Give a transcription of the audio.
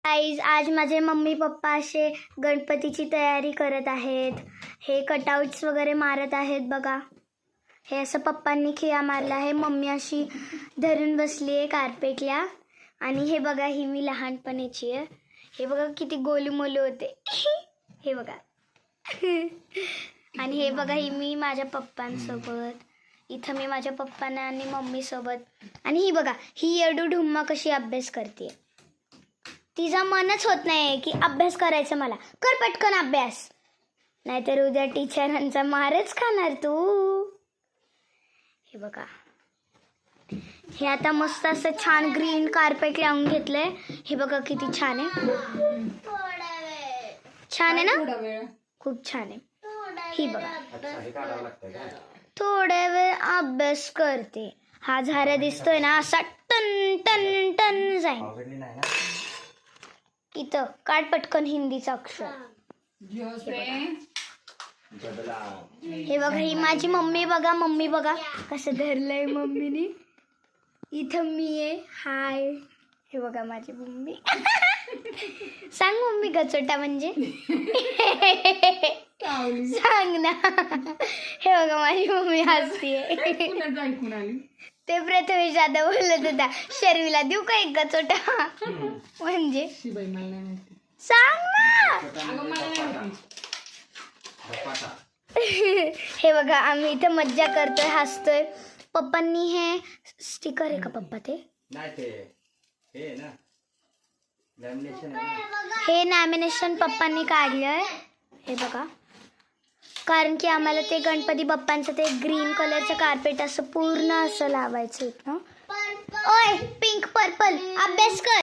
आज माझे mummy papa असे गणपतीची तयारी करत आहेत. हे कटआउट्स वगैरे मारत आहेत बघा. हे असं पप्पांनी खिळा मारला आहे. मम्मी अशी धरून बसली आहे कार्पेटला. आणि हे बघा, ही मी लहानपणीची आहे. हे बघा किती गोलूमोलू होते. हे बघा. आणि हे बघा, ही मी माझ्या पप्पांसोबत. इथं मी माझ्या पप्पांना आणि मम्मीसोबत. आणि ही बघा, ही येडू ढुम्मा कशी अभ्यास करते. तिचा मनच होत नाही की अभ्यास करायचा. मला कर पटकन अभ्यास, नाहीतर उद्या टीचरांचा मारच खाणार तू. हे बघा, हे आता मस्त असं छान ग्रीन कार्पेट लावून घेतलंय. हे बघा किती छान आहे. छान आहे ना, खूप छान आहे. ही बघा, थोड्या वेळ अभ्यास करते. हा झारा दिसतोय ना, असा टन टन टन जाईल. इथं काढ पटकन हिंदीचा अक्षर. हे बघा, ही माझी मम्मी बघा. मम्मी बघा कसं धरलंय मम्मीने. इथं मी आहे. हाय. हे बघा माझी मम्मी. सांग मम्मी गचोटा म्हणजे. सांग ना. हे बघा माझी मम्मी हसतीये. ते प्रथमेश दादा बोलत होता, शर्वीला देऊ का एक गचोटा म्हणजे. सांग ना. हे बघा, आम्ही इथे मज्जा करतोय, हसतोय. पप्पांनी हे स्टिकर आहे का पप्पा? ते हे लॅमिनेशन पप्पांनी काढलंय. हे बघा, कारण की आम्हाला ते गणपती बाप्पांचं ते ग्रीन कलरचं कार्पेट असं पूर्ण असं लावायचं. ओय पिंक पर्पल, अभ्यास कर.